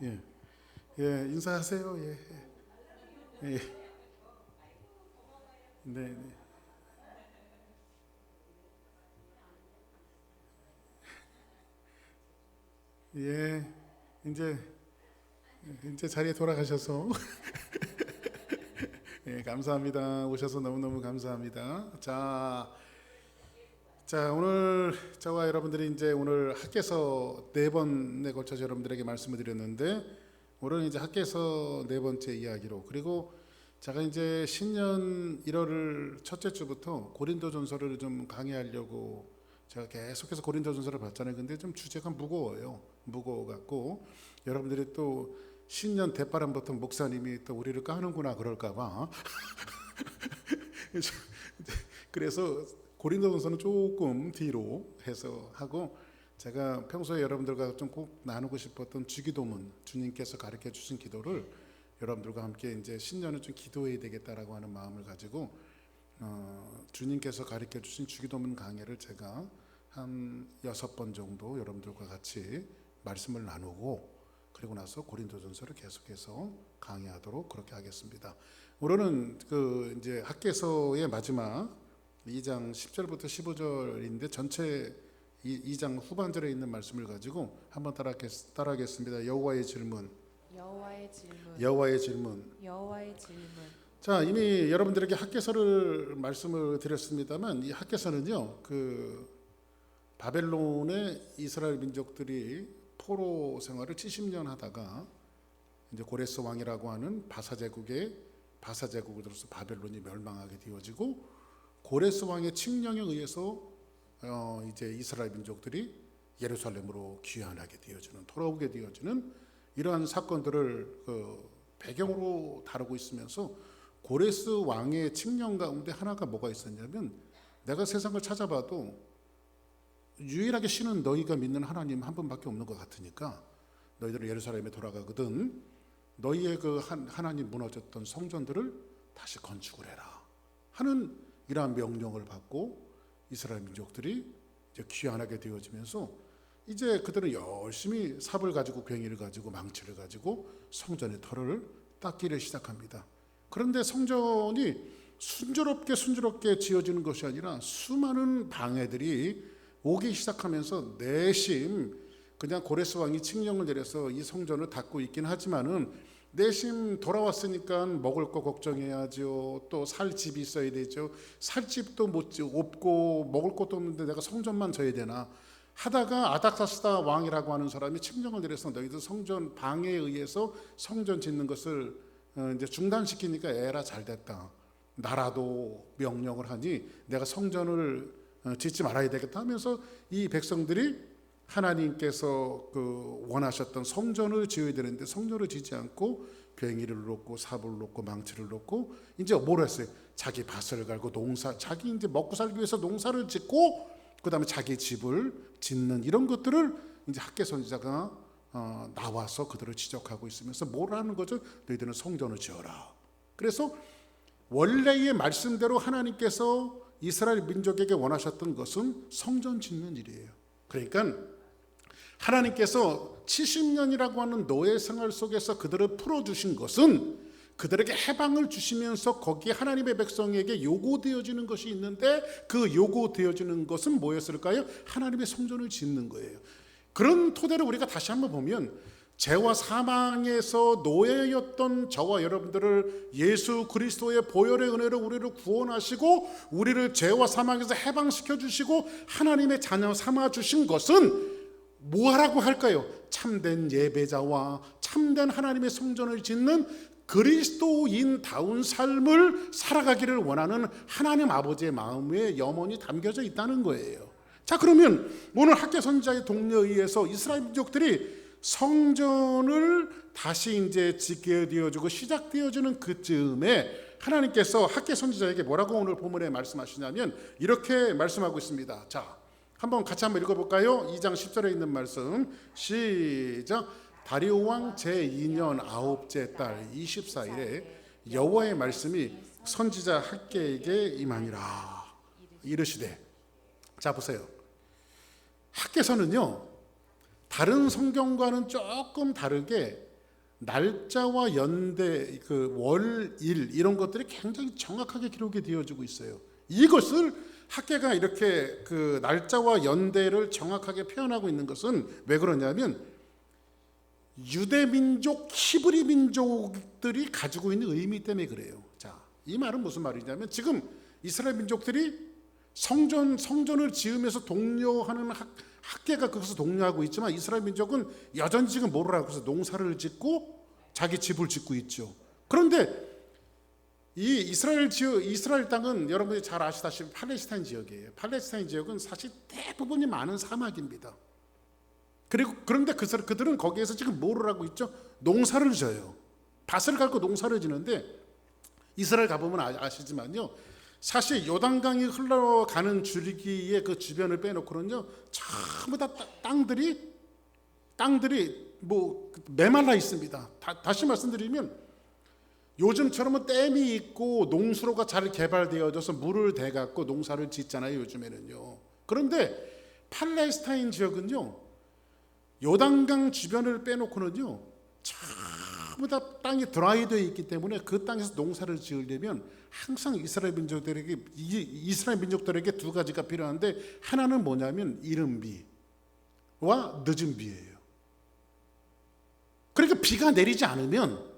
예, 예, 인사하세요. 예, 예, 네, 네. 예, 이제 자리에 돌아가셔서 예, 감사합니다. 오셔서 너무너무 감사합니다. 오늘 저와 여러분들이 이제 오늘 학개서 네 번에 걸쳐서 여러분들에게 말씀을 드렸는데 오늘은 이제 학개서 네 번째 이야기로 그리고 제가 이제 신년 1월 첫째 주부터 고린도전서를 좀 강의하려고 제가 계속해서 고린도전서를 봤잖아요. 근데 좀 주제가 무거워요. 무거워 갖고 여러분들이 또 신년 대바람부터 목사님이 또 우리를 까는구나 그럴까봐 그래서 고린도전서는 조금 뒤로 해서 하고 제가 평소에 여러분들과 좀 꼭 나누고 싶었던 주기도문 주님께서 가르쳐 주신 기도를 여러분들과 함께 이제 신년은 좀 기도해야 되겠다라고 하는 마음을 가지고 주님께서 가르쳐 주신 주기도문 강해를 제가 한 6번 정도 여러분들과 같이 말씀을 나누고 그리고 나서 고린도전서를 계속해서 강의하도록 그렇게 하겠습니다. 오늘은 그 이제 학개서의 마지막 2장 10절부터 15절인데 전체 2장 후반절에 있는 말씀을 가지고 한번 따라하겠습니다. 여호와의 질문. 여호와의 질문. 여호와의 질문. 여호와의 질문. 자, 이미 여러분들에게 학개서를 말씀을 드렸습니다만 이 학개서는요. 그 바벨론의 이스라엘 민족들이 포로 생활을 70년 하다가 이제 고레스 왕이라고 하는 바사 제국으로서 바벨론이 멸망하게 되어지고 고레스 왕의 칙령에 의해서 이제 이스라엘 민족들이 예루살렘으로 귀환하게 되어지는 돌아오게 되어지는 이러한 사건들을 그 배경으로 다루고 있으면서 고레스 왕의 칙령 가운데 하나가 뭐가 있었냐면 내가 세상을 찾아봐도 유일하게 신은 너희가 믿는 하나님 한 분밖에 없는 것 같으니까 너희들은 예루살렘에 돌아가거든 너희의 그 하나님 무너졌던 성전들을 다시 건축을 해라 하는 이러한 명령을 받고 이스라엘 민족들이 이제 귀환하게 되어지면서 이제 그들은 열심히 삽을 가지고 괭이를 가지고 망치를 가지고 성전의 털을 닦기를 시작합니다. 그런데 성전이 순조롭게 지어지는 것이 아니라 수많은 방해들이 오기 시작하면서 내심 그냥 고레스 왕이 칙령을 내려서 이 성전을 닫고 있긴 하지만은 내심 돌아왔으니까 먹을 거 걱정해야죠. 또 살 집이 있어야 되죠. 살 집도 없고 먹을 것도 없는데 내가 성전만 져야 되나 하다가 아닥사스다 왕이라고 하는 사람이 칙령을 내려서 너희들 성전 방해에 의해서 성전 짓는 것을 이제 중단시키니까 에라 잘됐다. 나라도 명령을 하니 내가 성전을 짓지 말아야 되겠다 하면서 이 백성들이 하나님께서 그 원하셨던 성전을 지어야 되는데 성전을 짓지 않고 괭이를 놓고 삽을 놓고 망치를 놓고 이제 뭘 했어요? 자기 밭을 갈고 자기 이제 먹고 살기 위해서 농사를 짓고 그 다음에 자기 집을 짓는 이런 것들을 이제 학개 선지자가 나와서 그들을 지적하고 있으면서 뭐라는 거죠? 너희들은 성전을 지어라. 그래서 원래의 말씀대로 하나님께서 이스라엘 민족에게 원하셨던 것은 성전 짓는 일이에요. 그러니까 하나님께서 70년이라고 하는 노예 생활 속에서 그들을 풀어주신 것은 그들에게 해방을 주시면서 거기에 하나님의 백성에게 요구되어지는 것이 있는데 그 요구되어지는 것은 뭐였을까요? 하나님의 성전을 짓는 거예요. 그런 토대로 우리가 다시 한번 보면 죄와 사망에서 노예였던 저와 여러분들을 예수 그리스도의 보혈의 은혜로 우리를 구원하시고 우리를 죄와 사망에서 해방시켜 주시고 하나님의 자녀 삼아 주신 것은 뭐라고 할까요? 참된 예배자와 참된 하나님의 성전을 짓는 그리스도인다운 삶을 살아가기를 원하는 하나님 아버지의 마음에 염원이 담겨져 있다는 거예요. 자, 그러면 오늘 학개 선지자의 독려에 의해서 이스라엘 민족들이 성전을 다시 이제 짓게 되어지고 시작되어지는 그쯤에 하나님께서 학개 선지자에게 뭐라고 오늘 본문에 말씀하시냐면 이렇게 말씀하고 있습니다. 자, 한번 같이 한번 읽어볼까요? 2장 10절에 있는 말씀 시작. 다리오 왕 제2년 9째 달 24일에 여호와의 말씀이 선지자 학개에게 임하니라. 이르시되. 자, 보세요. 학개서는요 다른 성경과는 조금 다르게 날짜와 연대, 그 월일 이런 것들이 굉장히 정확하게 기록이 되어지고 있어요. 이것을 학계가 이렇게 그 날짜와 연대를 정확하게 표현하고 있는 것은 왜 그러냐면 유대 민족, 히브리 민족들이 가지고 있는 의미 때문에 그래요. 자, 이 말은 무슨 말이냐면 지금 이스라엘 민족들이 성전을 지으면서 독려하는 학계가 거기서 독려하고 있지만 이스라엘 민족은 여전히 지금 뭐를 하고 있어요? 농사를 짓고 자기 집을 짓고 있죠. 그런데 이 이스라엘 땅은 여러분들이 잘 아시다시피 팔레스타인 지역이에요. 팔레스타인 지역은 사실 대부분이 많은 사막입니다. 그런데 그들은 거기에서 지금 뭐를 하고 있죠? 농사를 져요. 밭을 갈고 농사를 지는데 이스라엘 가보면 아시지만요. 사실 요단강이 흘러가는 줄기의 그 주변을 빼놓고는요, 전부 다 땅들이 뭐 메말라 있습니다. 다시 말씀드리면 요즘처럼은 댐이 있고 농수로가 잘 개발되어져서 물을 대갖고 농사를 짓잖아요, 요즘에는요. 그런데 팔레스타인 지역은요, 요단강 주변을 빼놓고는요, 전부 다 땅이 드라이되어 있기 때문에 그 땅에서 농사를 지으려면 항상 이스라엘 민족들에게 두 가지가 필요한데 하나는 뭐냐면 이른 비와 늦은 비예요. 그러니까 비가 내리지 않으면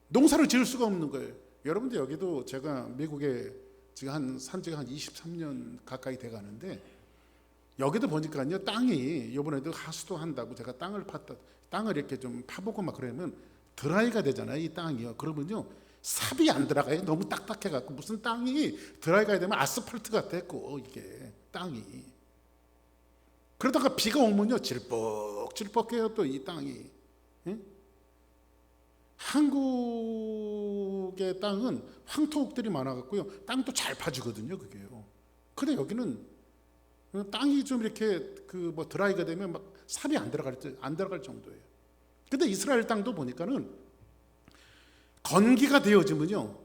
농사를 지을 수가 없는 거예요. 여러분들 여기도 제가 미국에 지금 산지가 한 23년 가까이 돼 가는데 여기도 보니까요, 땅이 이번에도 하수도 한다고 제가 땅을 이렇게 좀 파보고 막 그러면 드라이가 되잖아요, 이 땅이요. 그러면요, 삽이 안 들어가요. 너무 딱딱해 갖고 무슨 땅이 드라이가 되면 아스팔트가 됐고 이게 땅이. 그러다가 비가 오면요, 질퍽질퍽해요 또 이 땅이. 예? 한국의 땅은 황토옥들이 많아갖고요, 땅도 잘 파지거든요, 그게요. 근데 여기는 땅이 좀 이렇게 그 뭐 드라이가 되면 막 삽이 안 들어갈 정도예요. 근데 이스라엘 땅도 보니까는 건기가 되어지면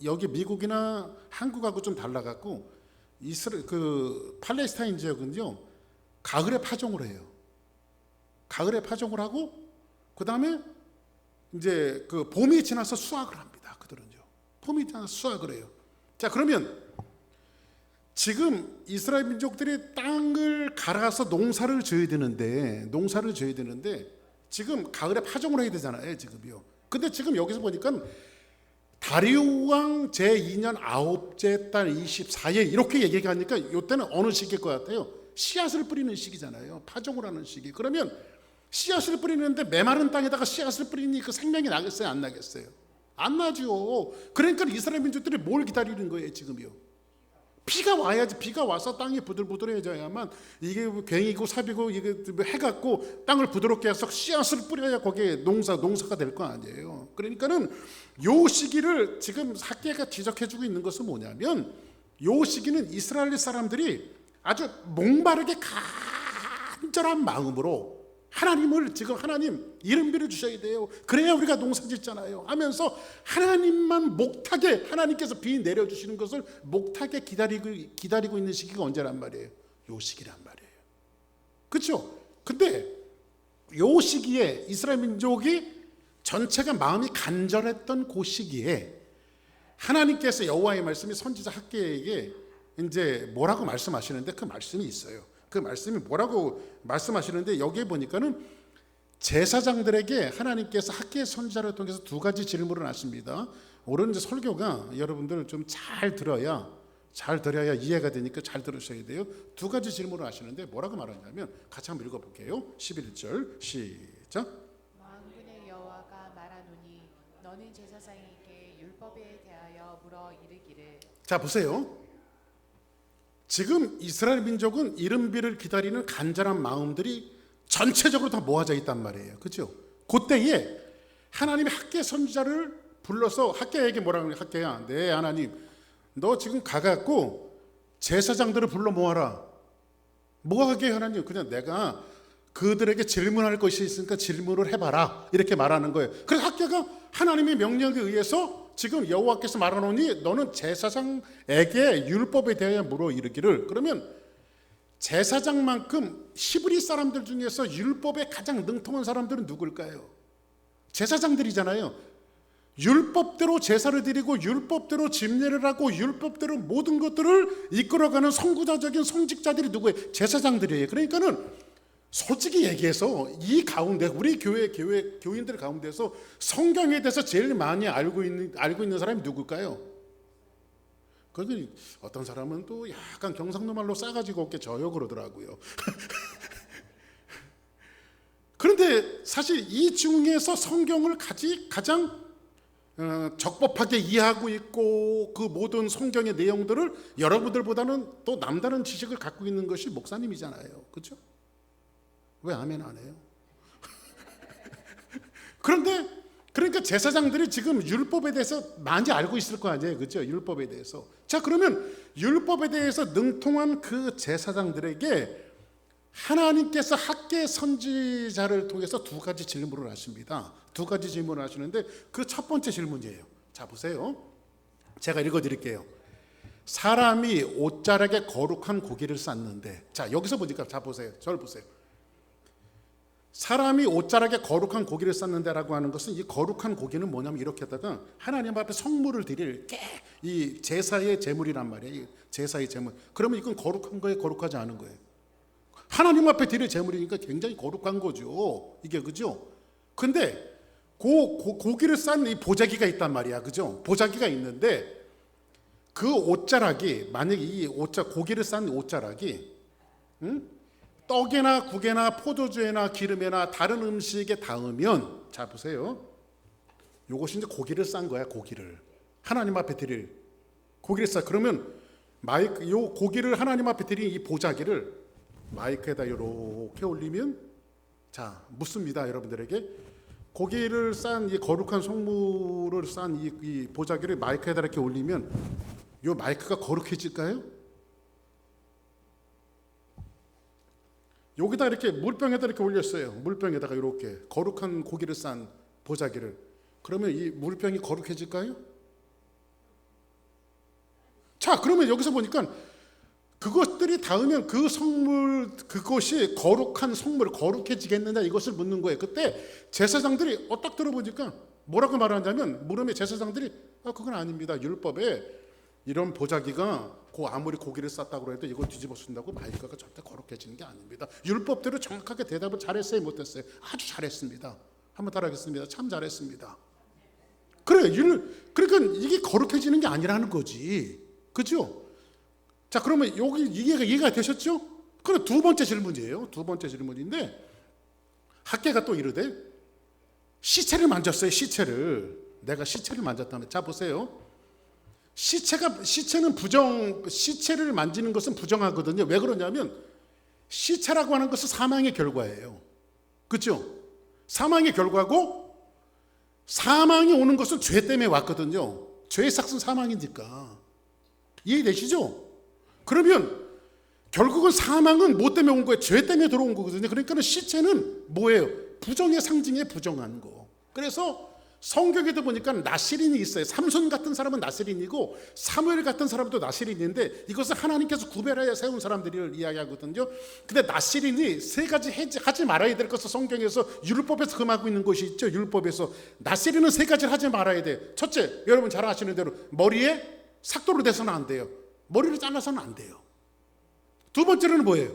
여기 미국이나 한국하고 좀 달라갖고 그 팔레스타인 지역은요, 가을에 파종을 해요. 가을에 파종을 하고 그 다음에 이제 그 봄이 지나서 수확을 합니다. 그들은요, 봄이 지나서 수확을 해요. 자, 그러면 지금 이스라엘 민족들이 땅을 갈아서 농사를 지어야 되는데 지금 가을에 파종을 해야 되잖아요, 지금요. 근데 지금 여기서 보니까 다리오 왕 제2년 9째 달 24일 이렇게 얘기하니까 이때는 어느 시기일 것 같아요? 씨앗을 뿌리는 시기잖아요. 파종을 하는 시기. 그러면 씨앗을 뿌리는데 메마른 땅에다가 씨앗을 뿌리니 그 생명이 나겠어요, 안 나겠어요? 안 나죠. 그러니까 이스라엘 민족들이 뭘 기다리는 거예요, 지금요? 비가 와야지. 비가 와서 땅이 부들부들해져야만 이게 괭이고 삽이고 이게 해갖고 땅을 부드럽게 해서 씨앗을 뿌려야 거기에 농사가 될 거 아니에요. 그러니까는 요 시기를 지금 학계가 지적해주고 있는 것은 뭐냐면 요 시기는 이스라엘 사람들이 아주 목마르게 간절한 마음으로 하나님 이른비를 주셔야 돼요. 그래야 우리가 농사 짓잖아요 하면서 하나님만 목타게, 하나님께서 비 내려주시는 것을 목타게 기다리고 있는 시기가 언제란 말이에요? 요 시기란 말이에요. 그렇죠? 근데 요 시기에 이스라엘 민족이 전체가 마음이 간절했던 그 시기에 하나님께서 여호와의 말씀이 선지자 학개에게 이제 뭐라고 말씀하시는데 그 말씀이 있어요. 그 말씀이 뭐라고 말씀하시는데 여기에 보니까는 제사장들에게 하나님께서 학개 선지자를 통해서 두 가지 질문을 하십니다. 오늘 이제 설교가 여러분들 좀 잘 들어야 이해가 되니까 잘 들으셔야 돼요. 두 가지 질문을 하시는데 뭐라고 말하냐면 같이 한번 읽어볼게요. 11절 시작. 만군의 여호와가 말하노니 너는 제사장에게 율법에 대하여 물어 이르기를. 자, 보세요. 지금 이스라엘 민족은 이른비를 기다리는 간절한 마음들이 전체적으로 다 모아져 있단 말이에요. 그렇죠? 그때에 하나님이 학개 선지자를 불러서 학개에게 뭐라고 해요? 학개야, 네 하나님, 너 지금 가갖고 제사장들을 불러 모아라. 뭐 하게 하나님? 그냥 내가 그들에게 질문할 것이 있으니까 질문을 해봐라, 이렇게 말하는 거예요. 그래서 학개가 하나님의 명령에 의해서 지금 여호와께서 말하노니 너는 제사장에게 율법에 대하여 물어 이르기를. 그러면 제사장만큼 히브리 사람들 중에서 율법에 가장 능통한 사람들은 누굴까요? 제사장들이잖아요. 율법대로 제사를 드리고 율법대로 집례를 하고 율법대로 모든 것들을 이끌어가는 선구자적인 성직자들이 누구예요? 제사장들이에요. 그러니까는 솔직히 얘기해서 이 가운데 우리 교인들 가운데서 성경에 대해서 제일 많이 알고 있는 사람이 누굴까요? 그 어떤 사람은 또 약간 경상도 말로 싸가지고 없게 저요 그러더라고요. 그런데 사실 이 중에서 성경을 가장 적법하게 이해하고 있고 그 모든 성경의 내용들을 여러분들보다는 또 남다른 지식을 갖고 있는 것이 목사님이잖아요. 그렇죠? 왜 아멘 안 해요? 그러니까 제사장들이 지금 율법에 대해서 많이 알고 있을 거 아니에요. 그렇죠? 율법에 대해서. 자, 그러면 율법에 대해서 능통한 그 제사장들에게 하나님께서 학계 선지자를 통해서 두 가지 질문을 하십니다. 두 가지 질문을 하시는데 그 첫 번째 질문이에요. 자, 보세요. 제가 읽어드릴게요. 사람이 옷자락에 거룩한 고기를 쌌는데, 자, 여기서 보니까, 자, 보세요. 저를 보세요. 사람이 옷자락에 거룩한 고기를 쌌는데라고 하는 것은 이 거룩한 고기는 뭐냐면 이렇게 하다가 하나님 앞에 성물을 드릴 이 제사의 제물이란 말이에요. 제사의 제물. 그러면 이건 거룩한 거예요, 거룩하지 않은 거예요? 하나님 앞에 드릴 제물이니까 굉장히 거룩한 거죠. 이게 그죠? 근데 고기를 싼 이 보자기가 있단 말이야. 그죠? 보자기가 있는데 그 옷자락이 만약에 이 고기를 싼 옷자락이 떡이나 국이나 포도주나 기름이나 다른 음식에 닿으면, 자 보세요. 요것이 이제 고기를 싼 거야. 고기를 하나님 앞에 드릴 고기를 싸. 그러면 요 고기를 하나님 앞에 드린 이 보자기를 마이크에다 이렇게 올리면, 자 묻습니다. 여러분들에게 고기를 싼 이 거룩한 성물을 싼 이 보자기를 마이크에다 이렇게 올리면 요 마이크가 거룩해질까요? 여기다 이렇게 물병에다 이렇게 올렸어요. 물병에다가 이렇게 거룩한 고기를 싼 보자기를. 그러면 이 물병이 거룩해질까요? 자, 그러면 여기서 보니까 그것들이 닿으면 그 성물, 그것이 거룩한 성물, 거룩해지겠느냐 이것을 묻는 거예요. 그때 제사장들이 딱 들어보니까 뭐라고 말하냐면, 물음에 제사장들이 그건 아닙니다. 율법에 이런 보자기가 아무리 고기를 쌌다고 해도 이걸 뒤집어 쓴다고 마이크가 절대 거룩해지는 게 아닙니다. 율법대로 정확하게 대답을 잘했어요, 못했어요? 아주 잘했습니다. 한번 따라하겠습니다. 참 잘했습니다. 그러니까 이게 거룩해지는 게 아니라는 거지. 그죠? 자, 그러면 여기 이해가 되셨죠? 그럼 두 번째 질문이에요. 두 번째 질문인데 학계가 또 이르되 시체를 만졌어요. 내가 시체를 만졌다면, 자 보세요. 시체를 만지는 것은 부정하거든요. 왜 그러냐면 시체라고 하는 것은 사망의 결과예요. 그렇죠? 사망의 결과고, 사망이 오는 것은 죄 때문에 왔거든요. 죄의 삭은 사망이니까. 이해되시죠? 그러면 결국은 사망은 뭐 때문에 온 거예요? 죄 때문에 들어온 거거든요. 그러니까 시체는 뭐예요? 부정의 상징에 부정한 거. 그래서 성경에도 보니까 나시린이 있어요. 삼손 같은 사람은 나시린이고 사무엘 같은 사람도 나시린인데 이것은 하나님께서 구별하여 세운 사람들을 이야기하거든요. 근데 나시린이 세 가지 하지 말아야 될 것을 성경에서 율법에서 금하고 있는 것이 있죠. 율법에서 나시린은 세 가지를 하지 말아야 돼. 첫째, 여러분 잘 아시는 대로 머리에 삭도를 대서는 안 돼요. 머리를 잘라서는 안 돼요. 두 번째로는 뭐예요?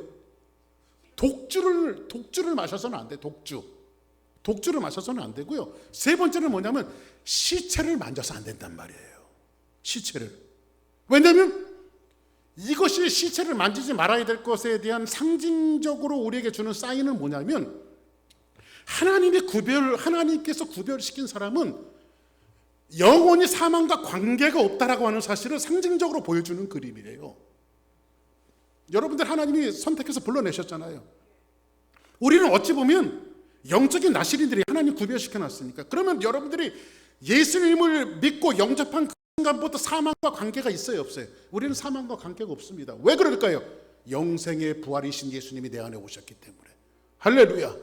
독주를 마셔서는 안 돼. 독주를 마셔서는 안 되고요. 세 번째는 뭐냐면 시체를 만져서 안 된단 말이에요. 시체를. 왜냐하면 이것이 시체를 만지지 말아야 될 것에 대한 상징적으로 우리에게 주는 사인은 뭐냐면 하나님께서 구별시킨 사람은 영원히 사망과 관계가 없다라고 하는 사실을 상징적으로 보여주는 그림이에요. 여러분들 하나님이 선택해서 불러내셨잖아요. 우리는 어찌 보면 영적인 나시린들이 하나님 구별시켜 놨으니까. 그러면 여러분들이 예수님을 믿고 영접한 그 순간부터 사망과 관계가 있어요, 없어요? 우리는 사망과 관계가 없습니다. 왜 그럴까요? 영생의 부활이신 예수님이 내 안에 오셨기 때문에. 할렐루야.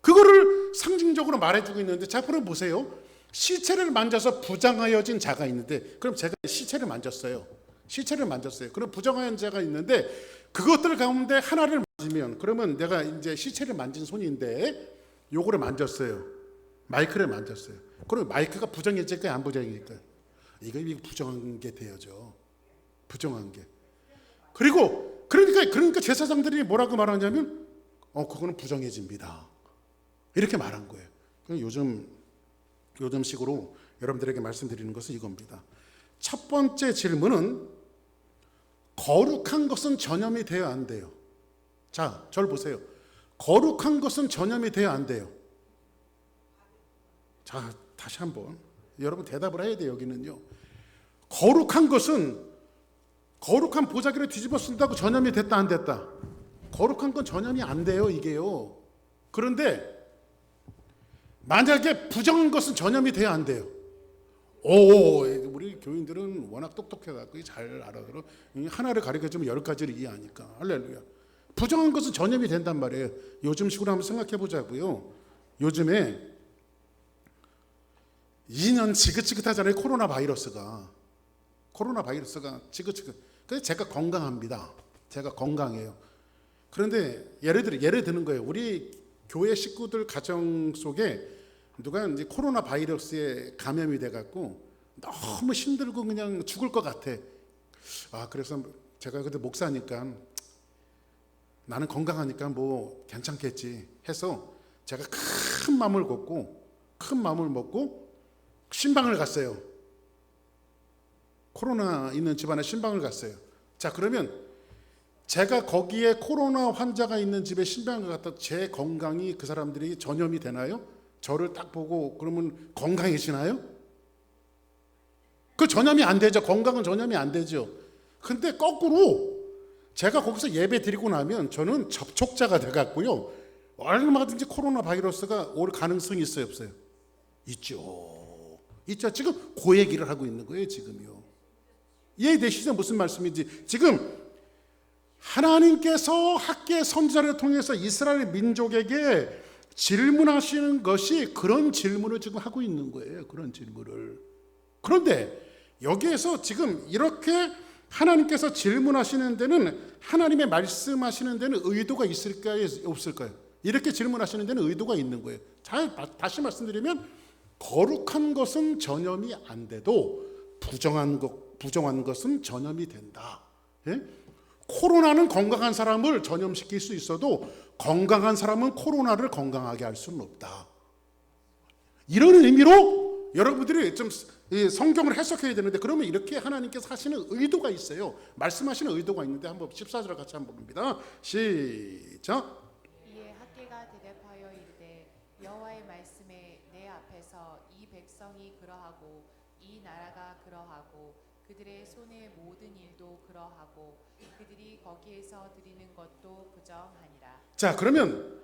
그거를 상징적으로 말해주고 있는데, 자, 그럼 보세요. 시체를 만져서 부정하여진 자가 있는데, 그럼 제가 시체를 만졌어요. 그럼 부정한 자가 있는데 그것들 가운데 하나를 만지면, 그러면 내가 이제 시체를 만진 손인데 요거를 만졌어요. 마이크를 만졌어요. 그럼 마이크가 부정해질까요, 안 부정해질까요? 이거 부정한 게 되어져. 부정한 게. 그러니까 제사장들이 뭐라고 말하냐면 그거는 부정해집니다. 이렇게 말한 거예요. 요즘 식으로 여러분들에게 말씀드리는 것은 이겁니다. 첫 번째 질문은 거룩한 것은 전염이 돼야 안 돼요. 자, 저를 보세요. 거룩한 것은 전염이 돼야 안 돼요. 자, 다시 한번 여러분 대답을 해야 돼요. 여기는요. 거룩한 것은 거룩한 보자기를 뒤집어 쓴다고 전염이 됐다 안 됐다? 거룩한 건 전염이 안 돼요, 이게요. 그런데 만약에 부정한 것은 전염이 돼야 안 돼요. 우리 교인들은 워낙 똑똑해갖고 잘 알아들어. 하나를 가르쳐주면 10가지를 이해하니까. 할렐루야. 부정한 것은 전염이 된단 말이에요. 요즘식으로 한번 생각해 보자고요. 요즘에 2년 지긋지긋하잖아요. 코로나 바이러스가 지긋지긋. 그래서 제가 건강합니다. 제가 건강해요. 그런데 예를 드는 거예요. 우리 교회 식구들 가정 속에 누가 이제 코로나 바이러스에 감염이 돼갖고 너무 힘들고 그냥 죽을 것 같아. 그래서 제가 그때 목사니까 나는 건강하니까 뭐 괜찮겠지 해서 제가 큰 마음을 먹고 신방을 갔어요. 코로나 있는 집안에 신방을 갔어요. 자, 그러면 제가 거기에 코로나 환자가 있는 집에 신방을 갔다 제 건강이 그 사람들이 전염이 되나요? 저를 딱 보고 그러면 건강해지나요? 그 전염이 안 되죠. 건강은 전염이 안 되죠. 근데 거꾸로 제가 거기서 예배 드리고 나면 저는 접촉자가 돼갖고요. 얼마든지 코로나 바이러스가 올 가능성이 있어요, 없어요? 있죠. 지금 그 얘기를 하고 있는 거예요, 지금요. 이해되시죠? 무슨 말씀인지. 지금 하나님께서 학계 선지자를 통해서 이스라엘 민족에게 질문하시는 것이 그런 질문을 지금 하고 있는 거예요. 그런 질문을. 그런데 여기에서 지금 이렇게 하나님께서 질문하시는 데는, 하나님의 말씀하시는 데는 의도가 있을까요? 없을까요? 이렇게 질문하시는 데는 의도가 있는 거예요. 다시 말씀드리면 거룩한 것은 전염이 안 돼도 부정한 것은 전염이 된다. 예? 코로나는 건강한 사람을 전염시킬 수 있어도 건강한 사람은 코로나를 건강하게 할 수는 없다. 이런 의미로 여러분들이 좀 성경을 해석해야 되는데, 그러면 이렇게 하나님께서 하시는 의도가 있어요. 말씀하시는 의도가 있는데 한번 14절을 같이 한번 봅니다. 시작. 이에 학계가 대답하여 이르되 여호와의 말씀에 내 앞에서 이 백성이 그러하고 이 나라가 그러하고 그들의 손의 모든 일도 그러하고 그들이 거기에서 드리는 것도 부정하니라. 자, 그러면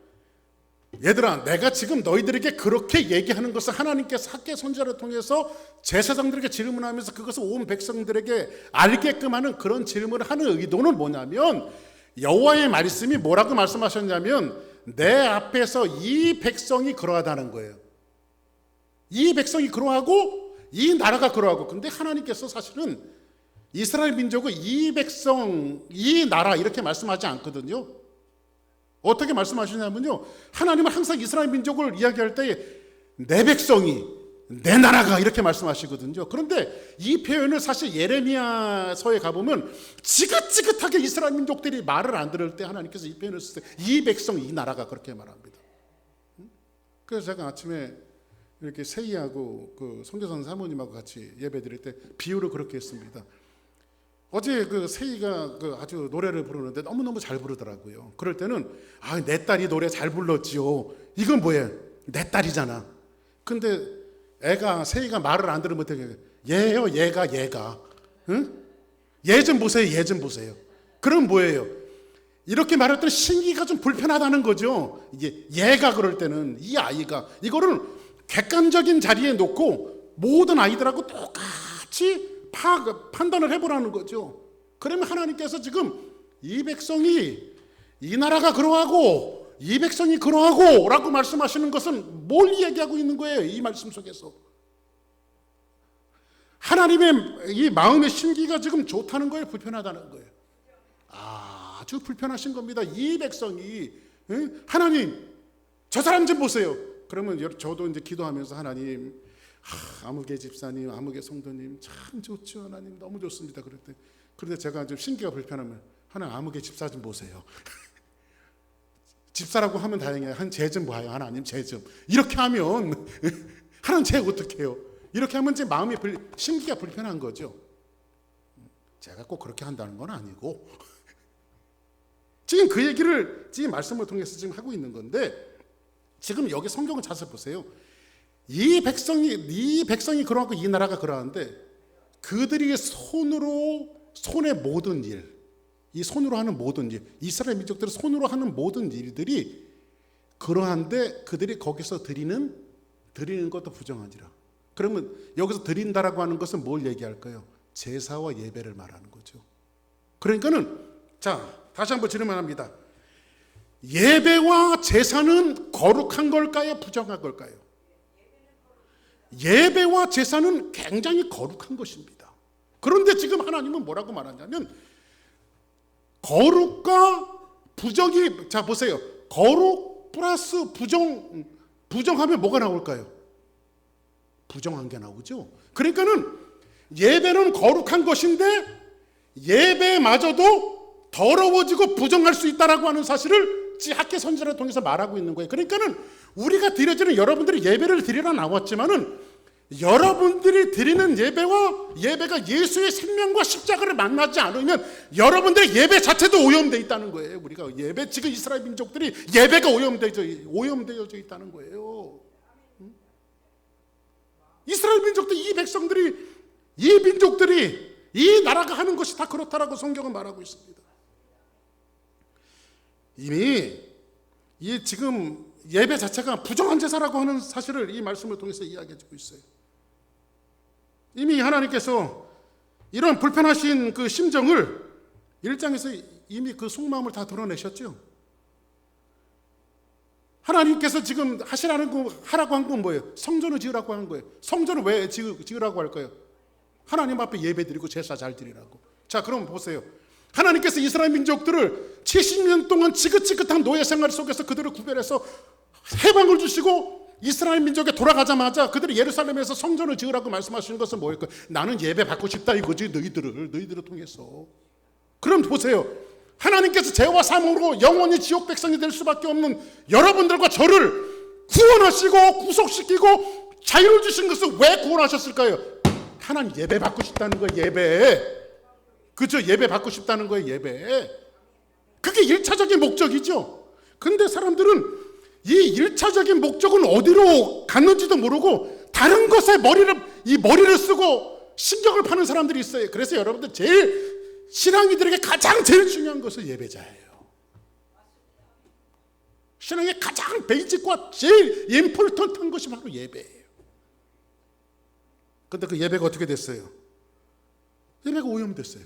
얘들아, 내가 지금 너희들에게 그렇게 얘기하는 것은 하나님께서 학계 선지자를 통해서 제사장들에게 질문하면서 그것을 온 백성들에게 알게끔 하는 그런 질문을 하는 의도는 뭐냐면, 여호와의 말씀이 뭐라고 말씀하셨냐면 내 앞에서 이 백성이 그러하다는 거예요. 이 백성이 그러하고 이 나라가 그러하고. 근데 하나님께서 사실은 이스라엘 민족을 이 백성, 이 나라 이렇게 말씀하지 않거든요. 어떻게 말씀하시냐면요, 하나님은 항상 이스라엘 민족을 이야기할 때 내 백성이, 내 나라가 이렇게 말씀하시거든요. 그런데 이 표현을 사실 예레미야서에 가보면 지긋지긋하게 이스라엘 민족들이 말을 안 들을 때 하나님께서 이 표현을 쓸 때 이 백성, 이 나라가 그렇게 말합니다. 그래서 제가 아침에 이렇게 세희하고 그 선교사 사모님하고 같이 예배 드릴 때 비유를 그렇게 했습니다. 어제 그 세희가 그 아주 노래를 부르는데 너무너무 잘 부르더라고요. 그럴 때는 내 딸이 노래 잘 불렀지요. 이건 뭐예요? 내 딸이잖아. 근데 세희가 말을 안 들으면 어떻게 얘요? 얘가 응? 얘 좀 보세요. 얘 좀 보세요. 그럼 뭐예요? 이렇게 말할 때는 신기가 좀 불편하다는 거죠. 이게 얘가 그럴 때는 이 아이가 이거를 객관적인 자리에 놓고 모든 아이들하고 똑같이 판단을 해보라는 거죠. 그러면 하나님께서 지금 이 백성이, 이 나라가 그러하고 이 백성이 그러하고 라고 말씀하시는 것은 뭘 얘기하고 있는 거예요? 이 말씀 속에서 하나님의 이 마음의 심기가 지금 좋다는 거예요? 불편하다는 거예요? 아주 불편하신 겁니다. 이 백성이. 하나님, 저 사람 좀 보세요. 그러면 저도 이제 기도하면서 하나님, 아무개 집사님, 아무개 성도님 참 좋죠. 하나님 너무 좋습니다. 그런데 제가 좀 신기가 불편하면 하나님, 아무개 집사 좀 보세요. 집사라고 하면 다행이에요. 한 쟤 좀 봐요. 하나님 쟤 좀. 이렇게 하면 하나님 쟤 어떡해요? 이렇게 하면 제 마음이 신기가 불편한 거죠. 제가 꼭 그렇게 한다는 건 아니고 지금 그 얘기를 지금 말씀을 통해서 지금 하고 있는 건데, 지금 여기 성경을 자세히 보세요. 이 백성이 그러하고 이 나라가 그러한데, 그들이 손의 모든 일, 이 손으로 하는 모든 일, 이스라엘 민족들이 손으로 하는 모든 일들이 그러한데 그들이 거기서 드리는 것도 부정하니라. 그러면 여기서 드린다라고 하는 것은 뭘 얘기할까요? 제사와 예배를 말하는 거죠. 그러니까는 자, 다시 한번 질문합니다. 예배와 제사는 거룩한 걸까요? 부정한 걸까요? 예배와 제사는 굉장히 거룩한 것입니다. 그런데 지금 하나님은 뭐라고 말하냐면, 거룩과 부정이, 자 보세요. 거룩 플러스 부정하면 뭐가 나올까요? 부정한 게 나오죠. 그러니까는 예배는 거룩한 것인데 예배마저도 더러워지고 부정할 수 있다라고 하는 사실을 학계 선지자를 통해서 말하고 있는 거예요. 그러니까는 우리가 드려지는, 여러분들이 예배를 드리러 나왔지만은 여러분들이 드리는 예배가 예수의 생명과 십자가를 만나지 않으면 여러분들의 예배 자체도 오염되어 있다는 거예요. 우리가 지금 이스라엘 민족들이 예배가 오염되어져 있다는 거예요. 이스라엘 민족들, 이 백성들이, 이 민족들이, 이 나라가 하는 것이 다 그렇다라고 성경은 말하고 있습니다. 이미 이 지금 예배 자체가 부정한 제사라고 하는 사실을 이 말씀을 통해서 이야기해주고 있어요. 이미 하나님께서 이런 불편하신 그 심정을 1장에서 이미 그 속마음을 다 드러내셨죠. 하나님께서 지금 하라고 한 건 뭐예요? 성전을 지으라고 하는 거예요. 성전을 왜 지으라고 할까요? 하나님 앞에 예배 드리고 제사 잘 드리라고. 자, 그럼 보세요. 하나님께서 이스라엘 민족들을 70년 동안 지긋지긋한 노예 생활 속에서 그들을 구별해서 해방을 주시고 이스라엘 민족에 돌아가자마자 그들이 예루살렘에서 성전을 지으라고 말씀하시는 것은 뭐일까요? 나는 예배 받고 싶다 이거지. 너희들을 통해서. 그럼 보세요. 하나님께서 죄와 사망으로 영원히 지옥 백성이 될 수밖에 없는 여러분들과 저를 구원하시고 구속시키고 자유를 주신 것은 왜 구원하셨을까요? 하나님 예배 받고 싶다는 거예요. 예배. 그죠? 예배 받고 싶다는 거예요. 예배. 그게 1차적인 목적이죠. 근데 사람들은 이 1차적인 목적은 어디로 갔는지도 모르고 다른 것에 머리를 쓰고 신경을 파는 사람들이 있어요. 그래서 여러분들 신앙이들에게 가장 제일 중요한 것은 예배자예요. 신앙의 가장 베이직과 제일 임포턴트한 것이 바로 예배예요. 근데 그 예배가 어떻게 됐어요? 예배가 오염됐어요.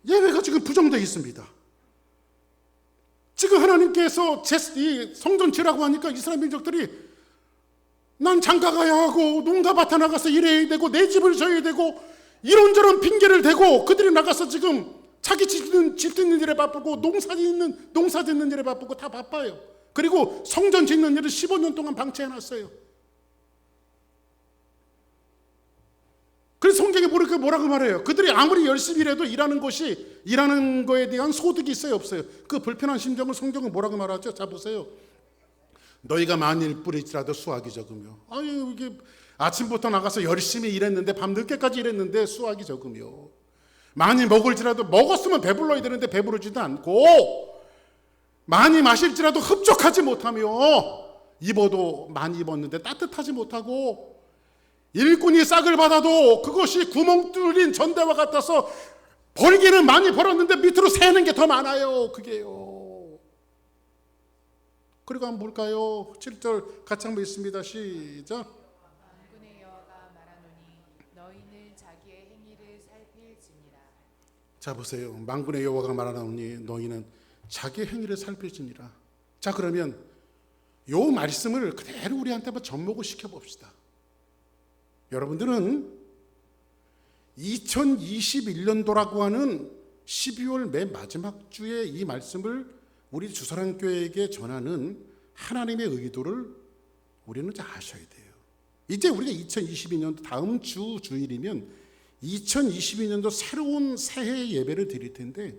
예배가 지금 부정되어 있습니다. 지금 하나님께서 이 성전 지라고 하니까 이스라엘 민족들이 난 장가 가야 하고 농가밭에 나가서 일해야 되고 내 집을 져야 되고 이런저런 핑계를 대고 그들이 나가서 지금 자기 집 짓는 일에 바쁘고 농사 짓는 일에 바쁘고 다 바빠요. 그리고 성전 짓는 일을 15년 동안 방치해놨어요. 그래서 성경에 뭐라고 말해요? 그들이 아무리 열심히 일해도 일하는 거에 대한 소득이 있어요, 없어요? 그 불편한 심정을 성경은 뭐라고 말하죠? 자 보세요. 너희가 만일 뿌릴지라도 수확이 적으며. 아유, 이게 아침부터 나가서 열심히 일했는데 밤 늦게까지 일했는데 수확이 적으며. 많이 먹을지라도 먹었으면 배불러야 되는데 배부르지도 않고, 많이 마실지라도 흡족하지 못하며, 입어도 많이 입었는데 따뜻하지 못하고, 일꾼이 싹을 받아도 그것이 구멍 뚫린 전대와 같아서 벌기는 많이 벌었는데 밑으로 새는 게 더 많아요. 그게요. 그리고 한번 볼까요? 7절 같이 한번 있습니다. 시작. 만군의 여호와가 말하노니 너희는 자기의 행위를 살필지니라. 자 보세요. 만군의 여호와가 말하노니 너희는 자기의 행위를 살필지니라. 자 그러면 요 말씀을 그대로 우리한테 한번 접목을 시켜봅시다. 여러분들은 2021년도라고 하는 12월 맨 마지막 주에 이 말씀을 우리 주사랑교회에게 전하는 하나님의 의도를 우리는 잘 아셔야 돼요. 이제 우리가 2022년도 다음 주 주일이면 2022년도 새로운 새해 예배를 드릴 텐데,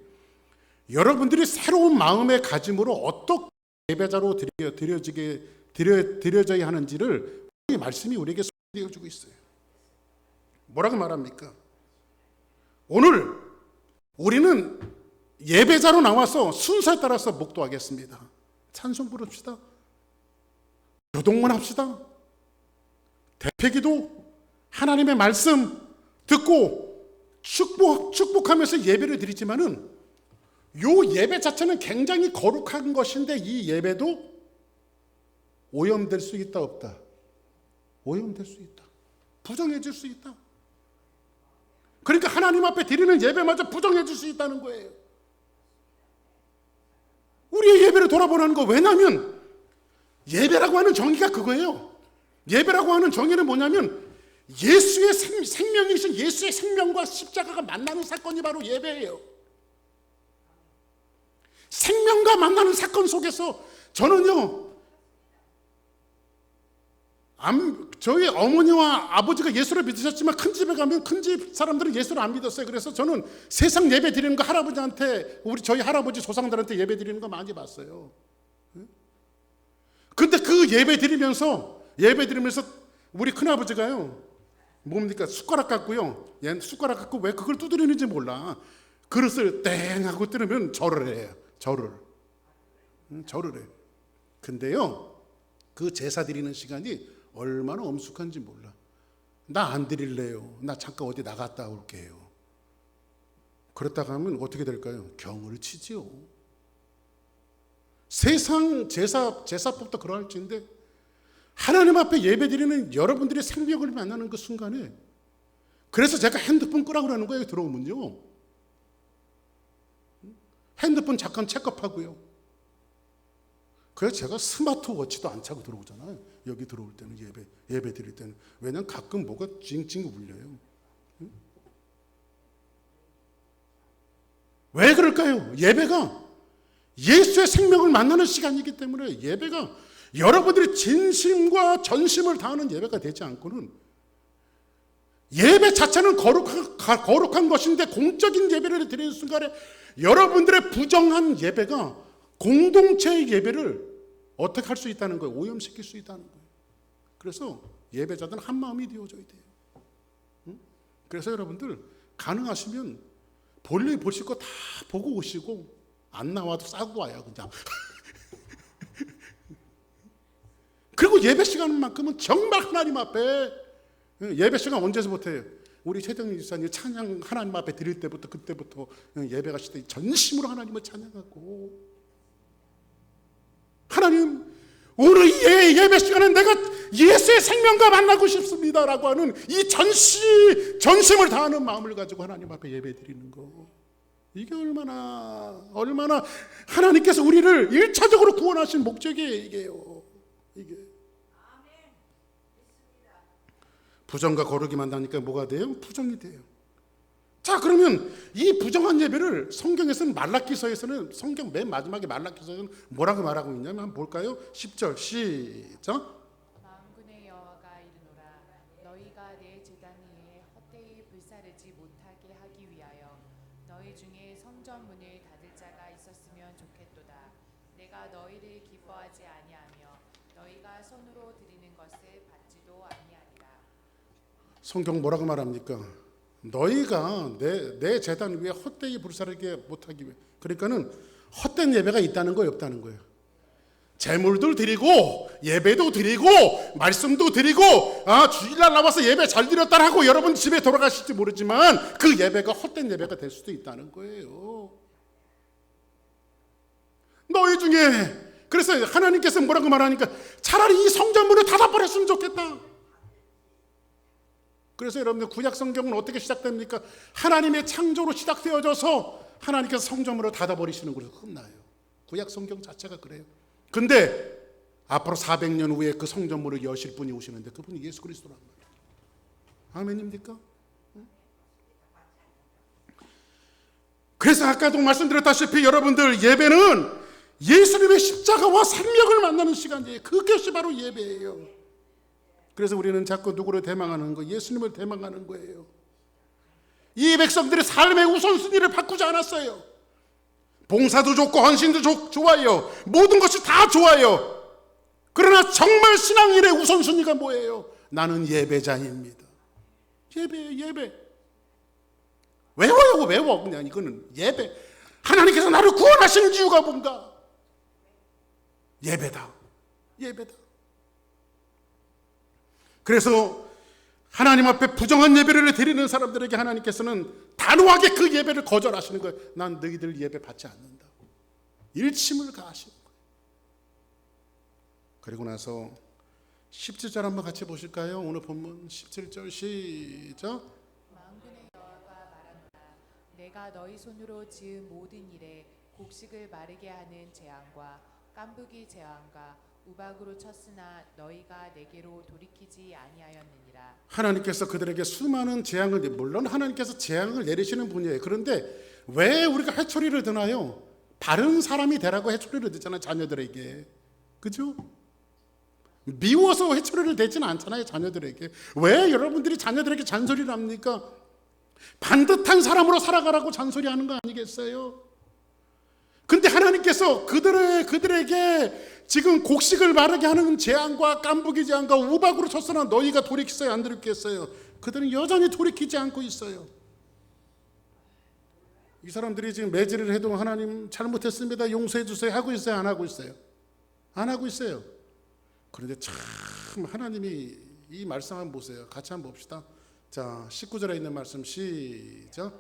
여러분들이 새로운 마음의 가짐으로 어떻게 예배자로 드려져야 하는지를 이 말씀이 우리에게 소개해주고 있어요. 뭐라고 말합니까? 오늘 우리는 예배자로 나와서 순서에 따라서 목도하겠습니다. 찬송 부릅시다. 교동문 합시다. 대패기도, 하나님의 말씀 듣고 축복하면서 예배를 드리지만은 요 예배 자체는 굉장히 거룩한 것인데, 이 예배도 오염될 수 있다 없다? 오염될 수 있다. 부정해질 수 있다. 그러니까 하나님 앞에 드리는 예배마저 부정해질 수 있다는 거예요. 우리의 예배를 돌아보라는 거. 왜냐하면 예배라고 하는 정의가 그거예요. 예배라고 하는 정의는 뭐냐면 예수의 생명이신 예수의 생명과 십자가가 만나는 사건이 바로 예배예요. 생명과 만나는 사건 속에서 저는요, 저희 어머니와 아버지가 예수를 믿으셨지만 큰 집에 가면 큰 집 사람들은 예수를 안 믿었어요. 그래서 저는 세상 예배 드리는 거 할아버지한테, 저희 할아버지 조상들한테 예배 드리는 거 많이 봤어요. 근데 그 예배 드리면서 우리 큰아버지가요, 뭡니까? 숟가락 갖고요. 얘는 숟가락 갖고 왜 그걸 두드리는지 몰라. 그릇을 땡 하고 뜨르면 절을 해요. 절을 해. 근데요, 그 제사 드리는 시간이 얼마나 엄숙한지 몰라. 나 안 드릴래요. 나 잠깐 어디 나갔다 올게요. 그렇다가 하면 어떻게 될까요? 경을 치지요. 세상 제사법도 그럴지인데, 하나님 앞에 예배드리는 여러분들의 생명을 만나는 그 순간에, 그래서 제가 핸드폰 끄라고 그러는 거예요. 들어오면요, 핸드폰 잠깐 체크하고요. 그래서 제가 스마트워치도 안 차고 들어오잖아요. 여기 들어올 때는, 예배 드릴 때는. 왜냐면 가끔 뭐가 찡찡 울려요. 왜 그럴까요? 예배가 예수의 생명을 만나는 시간이기 때문에, 예배가 여러분들이 진심과 전심을 다하는 예배가 되지 않고는, 예배 자체는 거룩한 것인데 공적인 예배를 드리는 순간에 여러분들의 부정한 예배가 공동체의 예배를 어떻게 할 수 있다는 거예요? 오염시킬 수 있다는 거예요. 그래서 예배자들은 한 마음이 되어져야 돼요. 그래서 여러분들 가능하시면 볼일 보실 거 다 보고 오시고, 안 나와도 싸고 와요, 그냥. 그리고 예배 시간만큼은 정말 하나님 앞에, 예배 시간 언제서부터 해요? 우리 최정희 집사님 찬양 하나님 앞에 드릴 때부터, 그때부터 예배가 시대 전심으로 하나님을 찬양하고, 하나님, 오늘 이 예배 시간에 내가 예수의 생명과 만나고 싶습니다라고 하는 이 전심을 다하는 마음을 가지고 하나님 앞에 예배 드리는 거, 이게 얼마나 하나님께서 우리를 1차적으로 구원하신 목적이에요. 이게 부정과 거룩이 만나니까 뭐가 돼요? 부정이 돼요. 자, 그러면 이 부정한 예배를 성경에서는, 말라기서에서는, 성경 맨 마지막에 말라기서에서는 뭐라고 말하고 있냐면, 한번 볼까요? 10절 시작. 만군의 여호와가 이르노라. 너희가 내 제단 위에 헛되이 불사르지 못하게 하기 위하여 너희 중에 성전 문을 닫을 자가 있었으면 좋겠도다. 내가 너희를 기뻐하지 아니하며 너희가 손으로 드리는 것을 받지도 아니하리라. 성경 뭐라고 말합니까? 너희가 내 제단 위에 헛되이 불사르게 못하기 위해. 그러니까는 헛된 예배가 있다는 거예요, 없다는 거예요? 제물도 드리고 예배도 드리고 말씀도 드리고, 주일날 나와서 예배 잘 드렸다 하고 여러분 집에 돌아가실지 모르지만 그 예배가 헛된 예배가 될 수도 있다는 거예요. 너희 중에, 그래서 하나님께서 뭐라고 말하니까, 차라리 이 성전문을 닫아버렸으면 좋겠다. 그래서 여러분들 구약 성경은 어떻게 시작됩니까? 하나님의 창조로 시작되어져서 하나님께서 성전문을 닫아버리시는 걸로 끝나요. 구약 성경 자체가 그래요. 근데 앞으로 400년 후에 그 성전문을 여실 분이 오시는데, 그분이 예수 그리스도란 말이에요. 아멘입니까? 그래서 아까도 말씀드렸다시피 여러분들 예배는 예수님의 십자가와 생명을 만나는 시간이에요. 그것이 바로 예배예요. 그래서 우리는 자꾸 누구를 대망하는 거예요? 예수님을 대망하는 거예요. 이 백성들의 삶의 우선순위를 바꾸지 않았어요. 봉사도 좋고 헌신도 좋아요. 모든 것이 다 좋아요. 그러나 정말 신앙인의 우선순위가 뭐예요? 나는 예배자입니다. 예배. 외워. 그냥 이거는 예배. 하나님께서 나를 구원하시는 이유가 뭔가? 예배다. 그래서 하나님 앞에 부정한 예배를 드리는 사람들에게 하나님께서는 단호하게 그 예배를 거절하시는 거예요. 난 너희들 예배 받지 않는다. 일침을 가하시는 거예요. 그리고 나서 17절 한번 같이 보실까요? 오늘 본문 17절 시작. 만군의 여호와가 말한다. 내가 너희 손으로 지은 모든 일에 곡식을 마르게 하는 재앙과 깐부기 재앙과 우박으로 쳤으나 너희가 내게로 돌이키지 아니하였느니라. 하나님께서 그들에게 수많은 재앙을 물론 하나님께서 재앙을 내리시는 분이에요. 그런데 왜 우리가 해초리를 드나요? 바른 사람이 되라고 해초리를 드잖아요. 자녀들에게. 그죠? 미워서 해초리를 대지는 않잖아요. 자녀들에게. 왜 여러분들이 자녀들에게 잔소리를 합니까? 반듯한 사람으로 살아가라고 잔소리하는 거 아니겠어요? 근데 하나님께서 그들에게 지금 곡식을 마르게 하는 재앙과 깐부기 재앙과 우박으로 쳤으나 너희가 돌이키어요? 안 돌이키겠어요? 그들은 여전히 돌이키지 않고 있어요. 이 사람들이 지금 매질을 해도 하나님 잘못했습니다, 용서해 주세요 하고 있어요? 안 하고 있어요? 안 하고 있어요. 그런데 참 하나님이 이 말씀 한번 보세요. 같이 한번 봅시다. 자, 19절에 있는 말씀 시작.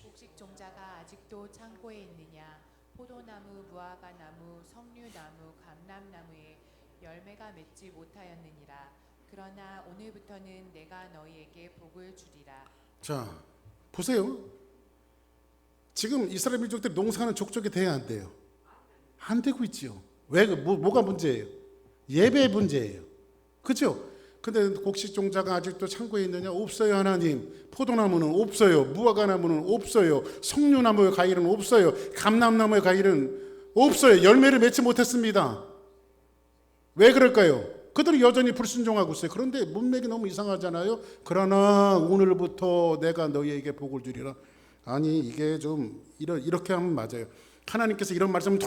곡식 종자가 아직도 창고에 있느냐? 포도나무, 무화과나무, 석류나무, 감람나무에 열매가 맺지 못하였느니라. 그러나 오늘부터는 내가 너희에게 복을 주리라. 자, 보세요. 지금 이스라엘 민족들이 농사하는 족족이 돼야 안 돼요? 안 되고 있지요. 왜? 뭐가 문제예요? 예배의 문제예요. 그렇죠? 근데 곡식 종자가 아직도 창고에 있느냐? 없어요, 하나님. 포도나무는 없어요. 무화과나무는 없어요. 석류나무의 과일은 없어요. 감람나무의 과일은 없어요. 열매를 맺지 못했습니다. 왜 그럴까요? 그들이 여전히 불순종하고 있어요. 그런데 문맥이 너무 이상하잖아요. 그러나 오늘부터 내가 너희에게 복을 주리라. 아니, 이게 좀 이렇게 하면 맞아요. 하나님께서 이런 말씀을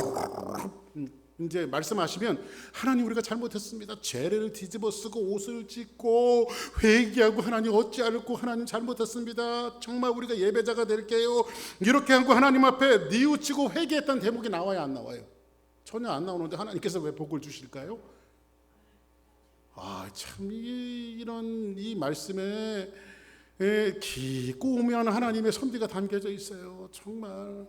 이제 말씀하시면 하나님 우리가 잘못했습니다. 죄를 뒤집어 쓰고 옷을 찢고 회개하고 하나님 어찌할꼬 하나님 잘못했습니다. 정말 우리가 예배자가 될게요. 이렇게 하고 하나님 앞에 뉘우치고 회개했던 대목이 나와요, 안 나와요? 전혀 안 나오는데 하나님께서 왜 복을 주실까요? 참 이런 이 말씀에 깊고 오묘한 하나님의 섭리가 담겨져 있어요. 정말.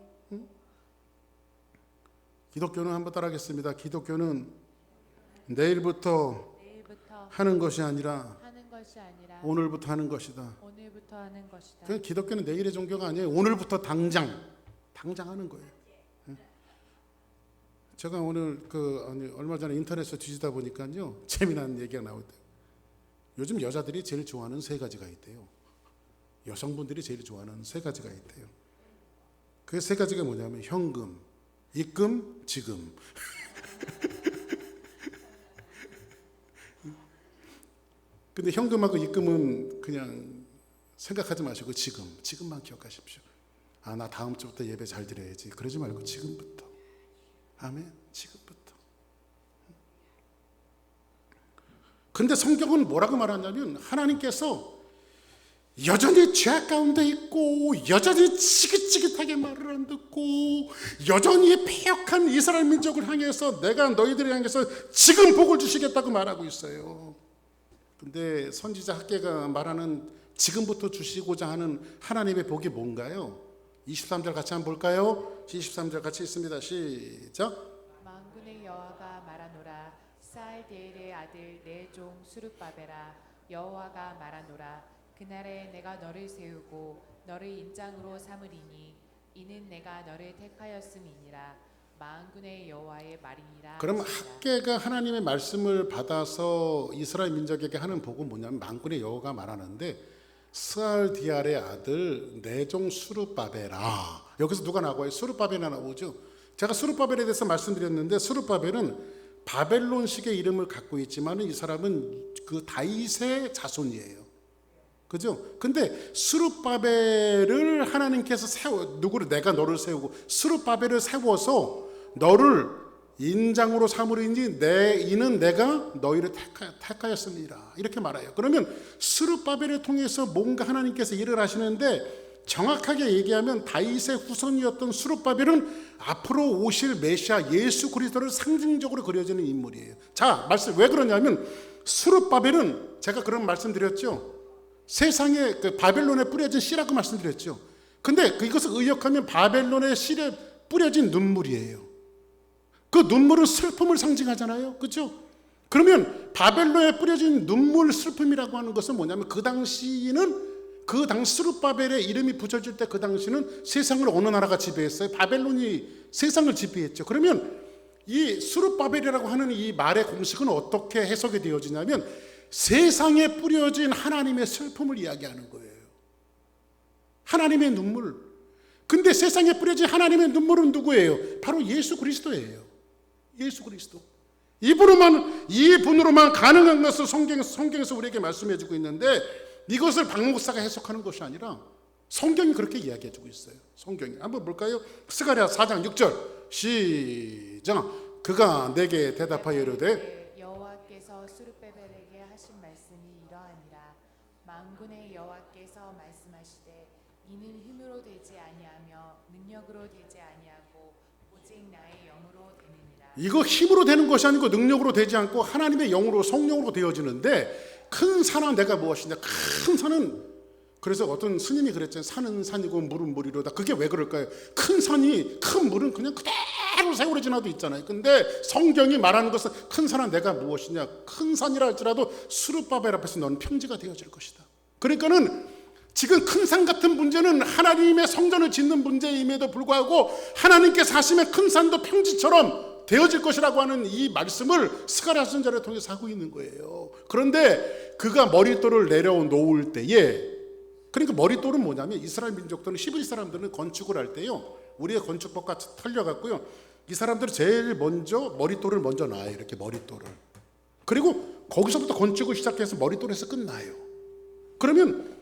기독교는 한번 따라하겠습니다. 기독교는 내일부터 하는 것이 아니라 오늘부터 하는 것이다. 기독교는 내일의 종교가 아니에요. 오늘부터 당장 하는 거예요. 제가 오늘 얼마 전에 인터넷에서 뒤지다 보니까요, 재미난 얘기가 나오대요. 요즘 여자들이 제일 좋아하는 세 가지가 있대요. 여성분들이 제일 좋아하는 세 가지가 있대요. 그 세 가지가 뭐냐면 현금, 입금, 지금. 근데 현금하고 입금은 그냥 생각하지 마시고 지금만 기억하십시오. 나 다음 주부터 예배 잘 드려야지. 그러지 말고 지금부터. 아멘. 지금부터. 근데 성경은 뭐라고 말하냐면 하나님께서 여전히 죄악 가운데 있고 여전히 지긋지긋하게 말을 안 듣고 여전히 패역한 이스라엘 민족을 향해서 내가 너희들을 향해서 지금 복을 주시겠다고 말하고 있어요. 근데 선지자 학개가 말하는 지금부터 주시고자 하는 하나님의 복이 뭔가요? 23절 같이 한번 볼까요? 23절 같이 있습니다. 시작. 만군의 여호와가 말하노라. 살디엘의 아들 내 종 스룹바벨아, 여호와가 말하노라. 그날에 내가 너를 세우고 너를 인장으로 삼으리니 이는 내가 너를 택하였음이니라. 만군의 여호와의 말이니라. 그럼 학개가 하나님의 말씀을 받아서 이스라엘 민족에게 하는 복은 뭐냐면 만군의 여호와가 말하는데 스알디알의 아들 내종 수르바벨아. 여기서 누가 나와요? 수르바벨이 나오죠. 제가 수르바벨에 대해서 말씀드렸는데 수르바벨은 바벨론식의 이름을 갖고 있지만 이 사람은 그 다윗의 자손이에요. 그죠? 근데 스룹바벨을 하나님께서 내가 너를 세우고 스룹바벨을 세워서 너를 인장으로 삼으리니 이는 내가 너희를 택하였습니다. 이렇게 말해요. 그러면 스룹바벨을 통해서 뭔가 하나님께서 일을 하시는데 정확하게 얘기하면 다윗의 후손이었던 스룹바벨은 앞으로 오실 메시아 예수 그리스도를 상징적으로 그려지는 인물이에요. 자, 말씀 왜 그러냐면 스룹바벨은 제가 그런 말씀드렸죠. 세상에 그 바벨론에 뿌려진 씨라고 말씀드렸죠. 근데 이것을 의역하면 바벨론의 씨에 뿌려진 눈물이에요. 그 눈물은 슬픔을 상징하잖아요. 그렇죠? 그러면 바벨론에 뿌려진 눈물 슬픔이라고 하는 것은 뭐냐면 그 당시는 그 당시 스룹바벨의 이름이 붙여질 때 그 당시는 세상을 어느 나라가 지배했어요? 바벨론이 세상을 지배했죠. 그러면 이 스룹바벨이라고 하는 이 말의 공식은 어떻게 해석이 되어지냐면 세상에 뿌려진 하나님의 슬픔을 이야기하는 거예요. 하나님의 눈물. 근데 세상에 뿌려진 하나님의 눈물은 누구예요? 바로 예수 그리스도예요. 예수 그리스도. 이분으로만 가능한 것을 성경에서 우리에게 말씀해 주고 있는데 이것을 박 목사가 해석하는 것이 아니라 성경이 그렇게 이야기해 주고 있어요. 성경이. 한번 볼까요? 스가랴 4장 6절 시작. 그가 내게 대답하여 이르되 여호와께서 스룹바벨에게 하신 말씀이 이러하니라. 만군의 여호와께서 말씀하시되 이는 힘으로 되지 아니하며 능력으로 되지 아니하고 오직 나의 영으로 되느니라. 이거 힘으로 되는 것이 아니고 능력으로 되지 않고 하나님의 영으로 성령으로 되어지는데 큰 산은 내가 무엇이냐? 큰 산은 그래서 어떤 스님이 그랬잖아요. 산은 산이고 물은 물이로다. 그게 왜 그럴까요? 큰 산이 큰 물은 그냥 그대로 세월이 지나도 있잖아요. 근데 성경이 말하는 것은 큰 산은 내가 무엇이냐? 큰 산이라 할지라도 스룹바벨 앞에서 너는 평지가 되어질 것이다. 그러니까는 지금 큰 산 같은 문제는 하나님의 성전을 짓는 문제임에도 불구하고 하나님께서 하시면 큰 산도 평지처럼 되어질 것이라고 하는 이 말씀을 스가랴 선지자를 통해서 하고 있는 거예요. 그런데 그가 머릿돌을 내려놓을 때에, 그러니까 머릿돌은 뭐냐면 이스라엘 민족들은 히브리 사람들은 건축을 할 때요, 우리의 건축법과 틀려갖고요, 이 사람들은 제일 먼저 머릿돌을 먼저 놔요. 이렇게 머릿돌을. 그리고 거기서부터 건축을 시작해서 머릿돌에서 끝나요. 그러면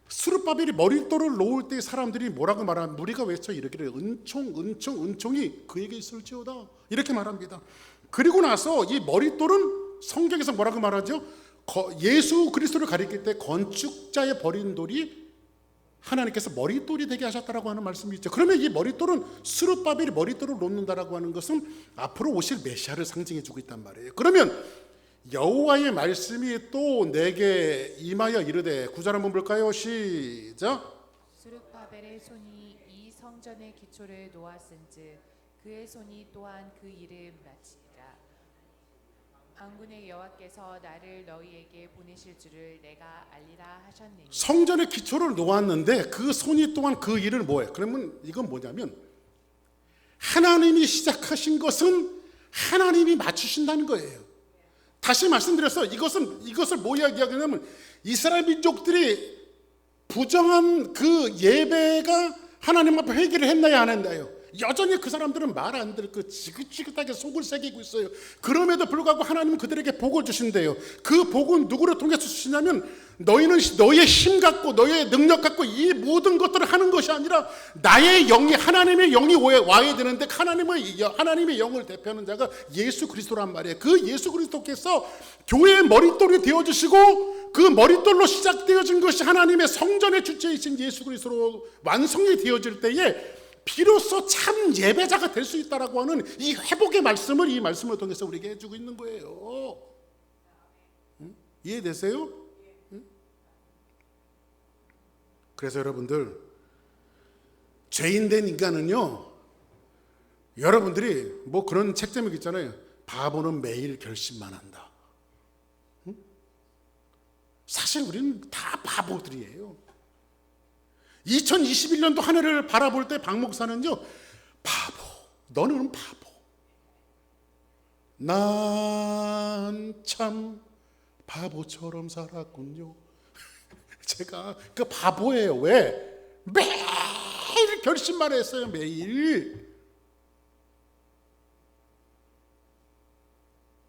스룹바벨이 머릿돌을 놓을 때 사람들이 뭐라고 말하면 우리가 외쳐 이르기를 은총이 그에게 있을지어다 이렇게 말합니다. 그리고 나서 이 머릿돌은 성경에서 뭐라고 말하죠? 예수 그리스도를 가리킬 때 건축자의 버린 돌이 하나님께서 머릿돌이 되게 하셨다라고 하는 말씀이 있죠. 그러면 이 머릿돌은 스룹바벨이 머릿돌을 놓는다라고 하는 것은 앞으로 오실 메시아를 상징해주고 있단 말이에요. 그러면 여호와의 말씀이 또 내게 임하여 이르되, 9절 한번 볼까요? 시작. 스룹바벨의 손이 이 성전의 기초를 놓았은즉 그의 손이 또한 그 일을 마치리라. 만군의 여호와께서 나를 너희에게 보내실 줄을 내가 알리라 하셨느니라. 성전의 기초를 놓았는데 그 손이 또한 그 일을 뭐해? 그러면 이건 뭐냐면 하나님이 시작하신 것은 하나님이 마치신다는 거예요. 다시 말씀드려서 이것을 뭐 이야기하냐면 이스라엘 민족들이 부정한 그 예배가 하나님 앞에 회개를 했나요, 안 했나요? 여전히 그 사람들은 말 안 듣고 지긋지긋하게 속을 새기고 있어요. 그럼에도 불구하고 하나님은 그들에게 복을 주신대요. 그 복은 누구를 통해서 주시냐면 너희는 너의 힘 갖고 너의 능력 갖고 이 모든 것들을 하는 것이 아니라 나의 영이, 하나님의 영이 와야 되는데 하나님의 영을 대표하는 자가 예수 그리스도란 말이에요. 그 예수 그리스도께서 교회의 머릿돌이 되어주시고 그 머릿돌로 시작되어진 것이 하나님의 성전의 주체이신 예수 그리스도로 완성이 되어질 때에 비로소 참 예배자가 될 수 있다라고 하는 이 회복의 말씀을 이 말씀을 통해서 우리에게 해주고 있는 거예요. 응? 이해되세요? 응? 그래서 여러분들, 죄인된 인간은요, 여러분들이 뭐 그런 책 제목 있잖아요. 바보는 매일 결심만 한다. 응? 사실 우리는 다 바보들이에요. 2021년도 한 해를 바라볼 때 박 목사는요, 바보, 너는 바보. 난 참 바보처럼 살았군요. 제가 그 바보예요. 왜? 매일 결심만 했어요. 매일.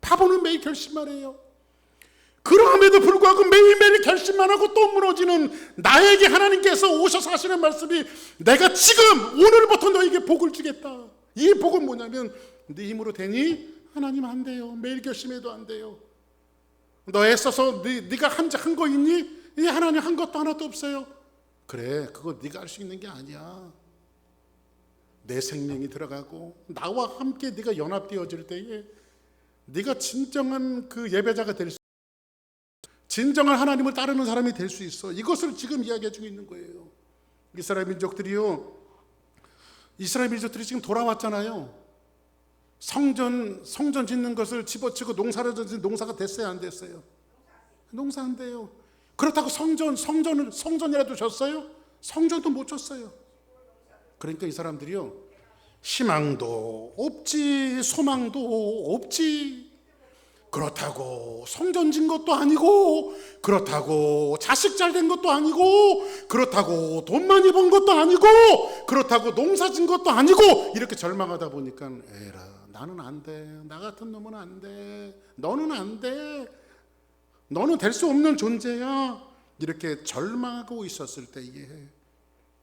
바보는 매일 결심만 해요. 그럼에도 불구하고 매일매일 결심만 하고 또 무너지는 나에게 하나님께서 오셔서 하시는 말씀이 내가 지금 오늘부터 너에게 복을 주겠다. 이 복은 뭐냐면 네 힘으로 되니? 하나님 안 돼요. 매일 결심해도 안 돼요. 너 애써서 네가 한 거 있니? 이 하나님 한 것도 하나도 없어요. 그래, 그거 네가 할 수 있는 게 아니야. 내 생명이 들어가고 나와 함께 네가 연합되어질 때에 네가 진정한 그 예배자가 될 수, 진정한 하나님을 따르는 사람이 될 수 있어. 이것을 지금 이야기해주고 있는 거예요. 이스라엘 민족들이 지금 돌아왔잖아요. 성전 짓는 것을 집어치고 농사를 짓는 농사가 됐어요, 안 됐어요? 농사 안 돼요. 그렇다고 성전이라도 줬어요? 성전도 못 줬어요. 그러니까 이 사람들이요, 희망도 없지, 소망도 없지. 그렇다고 성전 진 것도 아니고, 그렇다고 자식 잘 된 것도 아니고, 그렇다고 돈 많이 번 것도 아니고, 그렇다고 농사 진 것도 아니고, 이렇게 절망하다 보니까 에라, 나는 안 돼. 나 같은 놈은 안 돼. 너는 안 돼. 너는 될 수 없는 존재야. 이렇게 절망하고 있었을 때에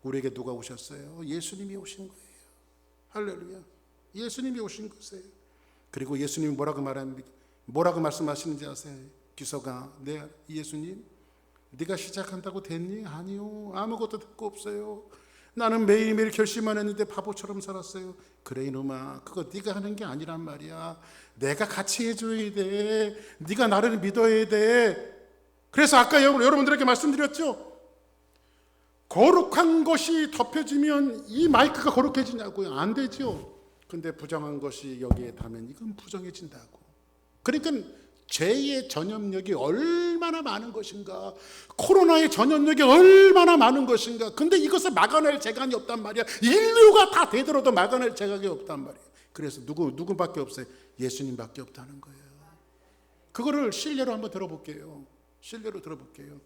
우리에게 누가 오셨어요? 예수님이 오신 거예요. 할렐루야. 예수님이 오신 거예요. 그리고 예수님이 뭐라고 말씀하시는지 아세요? 기서가, 네, 예수님, 네가 시작한다고 됐니? 아니요, 아무것도 듣고 없어요. 나는 매일매일 결심만 했는데 바보처럼 살았어요. 그래 이놈아, 그거 네가 하는 게 아니란 말이야. 내가 같이 해줘야 돼. 네가 나를 믿어야 돼. 그래서 아까 여러분들에게 말씀드렸죠. 거룩한 것이 덮여지면 이 마이크가 거룩해지냐고요? 안 되죠. 근데 부정한 것이 여기에 닿으면 이건 부정해진다고. 그러니까 죄의 전염력이 얼마나 많은 것인가, 코로나의 전염력이 얼마나 많은 것인가. 근데 이것을 막아낼 재간이 없단 말이야. 인류가 다 되더라도 막아낼 재간이 없단 말이야. 그래서 누구밖에 없어요? 예수님밖에 없다는 거예요. 그거를 신뢰로 한번 들어볼게요. 신뢰로 들어볼게요.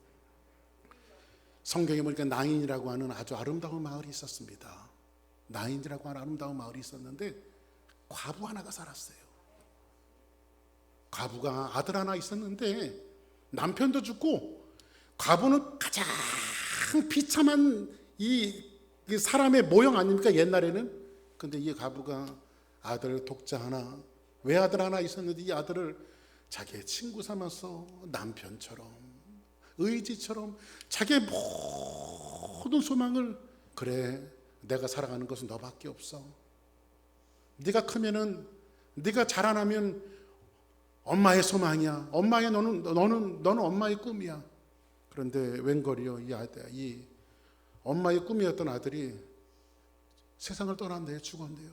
성경에 보니까 나인이라고 하는 아주 아름다운 마을이 있었습니다. 나인이라고 하는 아름다운 마을이 있었는데 과부 하나가 살았어요. 과부가 아들 하나 있었는데 남편도 죽고, 과부는 가장 비참한 이 사람의 모형 아닙니까, 옛날에는? 근데 이 과부가 아들 독자 하나, 외아들 하나 있었는데 이 아들을 자기의 친구 삼아서 남편처럼, 의지처럼 자기의 모든 소망을, 그래, 내가 살아가는 것은 너밖에 없어. 네가 크면은, 네가 자라나면 엄마의 소망이야. 너는 엄마의 꿈이야. 그런데 웬걸이요, 이 엄마의 꿈이었던 아들이 세상을 떠난대요. 죽었대요.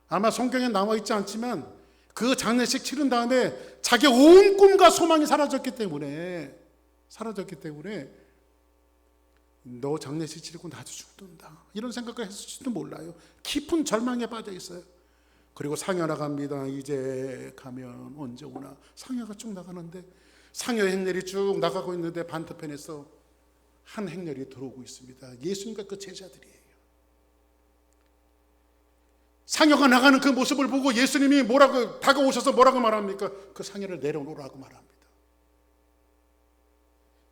아마 성경에 나와 있지 않지만 그 장례식 치른 다음에 자기 온 꿈과 소망이 사라졌기 때문에 너 장례식 치르고 나도 죽는다, 이런 생각을 했을지도 몰라요. 깊은 절망에 빠져 있어요. 그리고 상여나 갑니다. 이제 가면 언제 오나. 상여가 쭉 나가는데, 상여 행렬이 쭉 나가고 있는데 반대편에서 한 행렬이 들어오고 있습니다. 예수님과 그 제자들이에요. 상여가 나가는 그 모습을 보고 예수님이 다가오셔서 뭐라고 말합니까? 그 상여를 내려놓으라고 말합니다.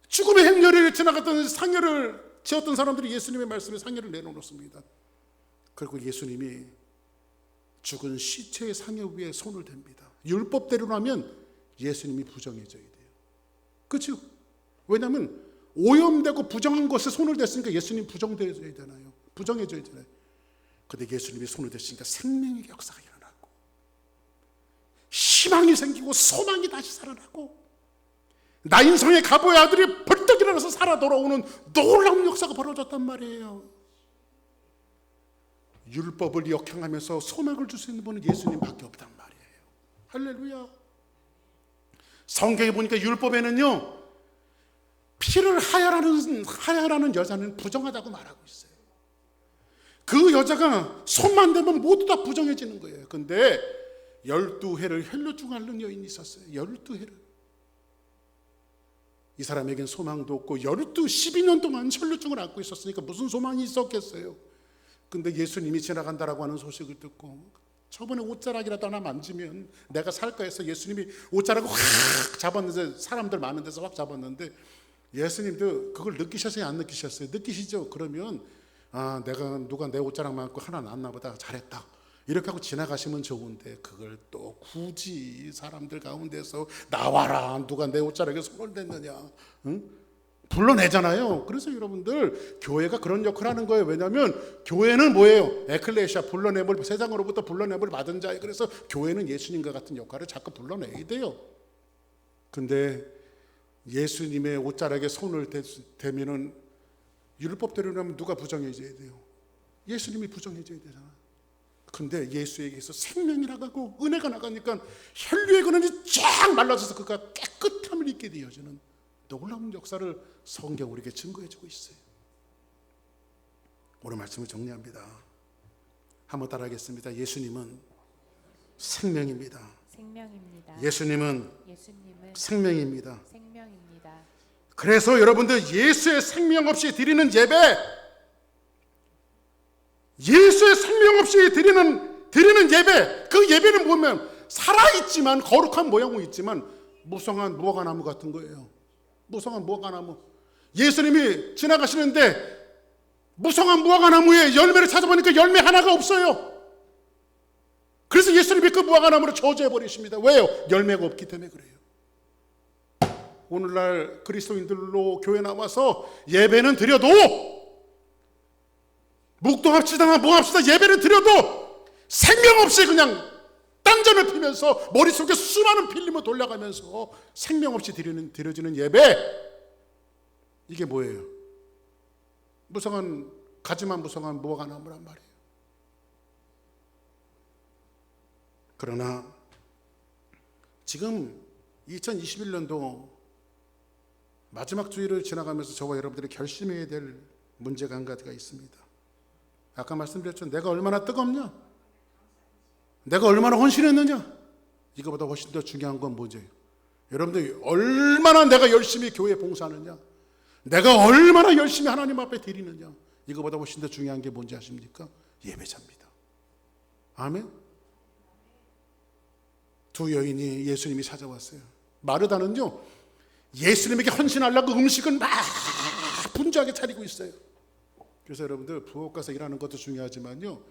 죽음의 행렬을 지나갔던 상여를 지었던 사람들이 예수님의 말씀에 상여를 내려놓습니다. 그리고 예수님이 죽은 시체의 상여 위에 손을 댑니다. 율법대로라면 예수님이 부정해져야 돼요. 그렇죠? 왜냐하면 오염되고 부정한 것에 손을 댔으니까 예수님 부정해져야 되나요? 부정해져야 되나요? 그런데 예수님이 손을 댔으니까 생명의 역사가 일어나고, 희망이 생기고, 소망이 다시 살아나고, 나인성의 가보의 아들이 벌떡 일어나서 살아 돌아오는 놀라운 역사가 벌어졌단 말이에요. 율법을 역행하면서 소망을 줄 수 있는 분은 예수님밖에 없단 말이에요. 할렐루야. 성경에 보니까 율법에는요, 피를 하야라는 여자는 부정하다고 말하고 있어요. 그 여자가 손만 대면 모두 다 부정해지는 거예요. 근데 12해를 혈루증 앓는 여인이 있었어요. 12해를. 이 사람에겐 소망도 없고 12년 동안 혈루증을 앓고 있었으니까 무슨 소망이 있었겠어요. 근데 예수님이 지나간다라고 하는 소식을 듣고 저번에 옷자락이라도 하나 만지면 내가 살까 해서 예수님이 옷자락을 확 잡았는데, 사람들 많은 데서 확 잡았는데, 예수님도 그걸 느끼셨어요? 안 느끼셨어요? 느끼시죠? 그러면 내가 누가 내 옷자락 만고 하나 났나 보다, 잘했다 이렇게 하고 지나가시면 좋은데, 그걸 또 굳이 사람들 가운데서 나와라, 누가 내 옷자락에 손을 댔느냐, 응? 불러내잖아요. 그래서 여러분들, 교회가 그런 역할을 하는 거예요. 왜냐하면 교회는 뭐예요? 에클레시아, 불러냄을, 세상으로부터 불러냄을 받은 자예요. 그래서 교회는 예수님과 같은 역할을 자꾸 불러내야 돼요. 근데 예수님의 옷자락에 손을 대면은 율법대로라면 누가 부정해져야 돼요? 예수님이 부정해져야 되잖아. 근데 예수에게서 생명이 나가고 은혜가 나가니까 혈류의 근원이 쫙 말라져서 그가 깨끗함을 입게 되어지는 놀라운 역사를 성경 우리에게 증거해주고 있어요. 오늘 말씀을 정리합니다. 한번 따라하겠습니다. 예수님은 생명입니다. 생명입니다. 예수님은 생명입니다. 생명입니다. 그래서 여러분들, 예수의 생명 없이 드리는 예배, 예수의 생명 없이 드리는 예배, 그 예배는 보면 살아있지만, 거룩한 모양은 있지만 무성한 무화과나무 같은 거예요. 무성한 무화과나무. 예수님이 지나가시는데 무성한 무화과나무에 열매를 찾아보니까 열매 하나가 없어요. 그래서 예수님이 그 무화과나무를 저주해 버리십니다. 왜요? 열매가 없기 때문에 그래요. 오늘날 그리스도인들로 교회 나와서 예배는 드려도, 묵도합시다 뭐합시다 예배는 드려도 생명 없이 그냥 딴전을 피면서 머릿속에 수많은 필름을 돌려가면서 생명 없이 드려지는 예배, 이게 뭐예요? 무성한, 가지만 무성한 무화과나무란 말이에요. 그러나 지금 2021년도 마지막 주일을 지나가면서 저와 여러분들이 결심해야 될 문제가 한 가지가 있습니다. 아까 말씀드렸죠. 내가 얼마나 뜨겁냐? 내가 얼마나 헌신했느냐? 이거보다 훨씬 더 중요한 건 뭐죠? 여러분들, 얼마나 내가 열심히 교회에 봉사하느냐? 내가 얼마나 열심히 하나님 앞에 드리느냐? 이거보다 훨씬 더 중요한 게 뭔지 아십니까? 예배자입니다. 아멘? 두 여인이 예수님이 찾아왔어요. 마르다는요, 예수님에게 헌신하려고 음식을 막 분주하게 차리고 있어요. 그래서 여러분들, 부엌 가서 일하는 것도 중요하지만요,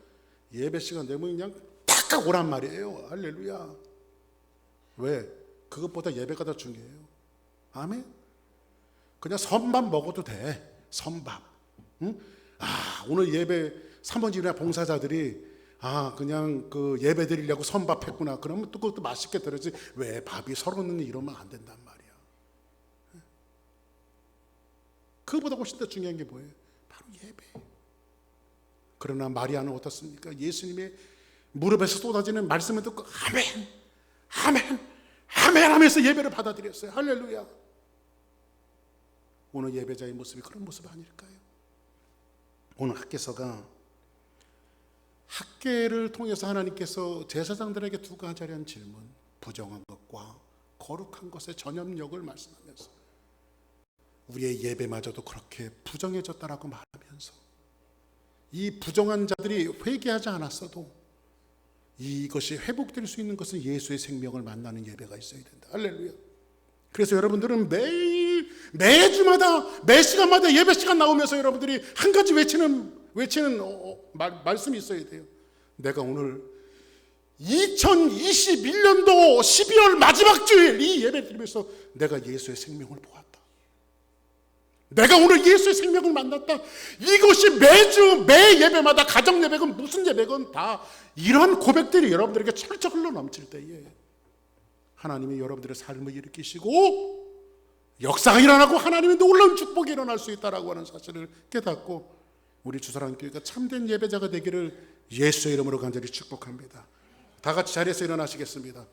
예배 시간 되면 그냥 딱 오란 말이에요. 할렐루야. 왜? 그것보다 예배가 더 중요해요. 아멘? 그냥 선밥 먹어도 돼. 선밥. 응? 오늘 예배 사모님이나 봉사자들이 그냥 그 예배 드리려고 선밥 했구나. 그러면 또 그것도 맛있게 들어지. 왜 밥이 서로는 이러면 안 된단 말이야. 그거보다 훨씬 더 중요한 게 뭐예요? 바로 예배. 그러나 마리아는 어떻습니까? 예수님의 무릎에서 쏟아지는 말씀을 듣고 아멘, 아멘, 아멘 하면서 예배를 받아들였어요. 할렐루야. 오늘 예배자의 모습이 그런 모습 아닐까요? 오늘 학개서가, 학개를 통해서 하나님께서 제사장들에게 두 가지라는 질문, 부정한 것과 거룩한 것의 전염력을 말씀하면서 우리의 예배마저도 그렇게 부정해졌다라고 말하면서, 이 부정한 자들이 회개하지 않았어도 이것이 회복될 수 있는 것은 예수의 생명을 만나는 예배가 있어야 된다. 할렐루야. 그래서 여러분들은 매주마다, 매 시간마다 예배 시간 나오면서 여러분들이 한 가지 외치는 말씀이 있어야 돼요. 내가 오늘 2021년도 12월 마지막 주일 이 예배 드리면서 내가 예수의 생명을 보았다. 내가 오늘 예수의 생명을 만났다. 이것이 매주 매 예배마다, 가정 예배건 무슨 예배건 다 이런 고백들이 여러분들에게 철저히 흘러 넘칠 때에 하나님이 여러분들의 삶을 일으키시고 역사가 일어나고 하나님의 놀라운 축복이 일어날 수 있다라고 하는 사실을 깨닫고 우리 주사랑교회가 참된 예배자가 되기를 예수의 이름으로 간절히 축복합니다. 다 같이 자리에서 일어나시겠습니다.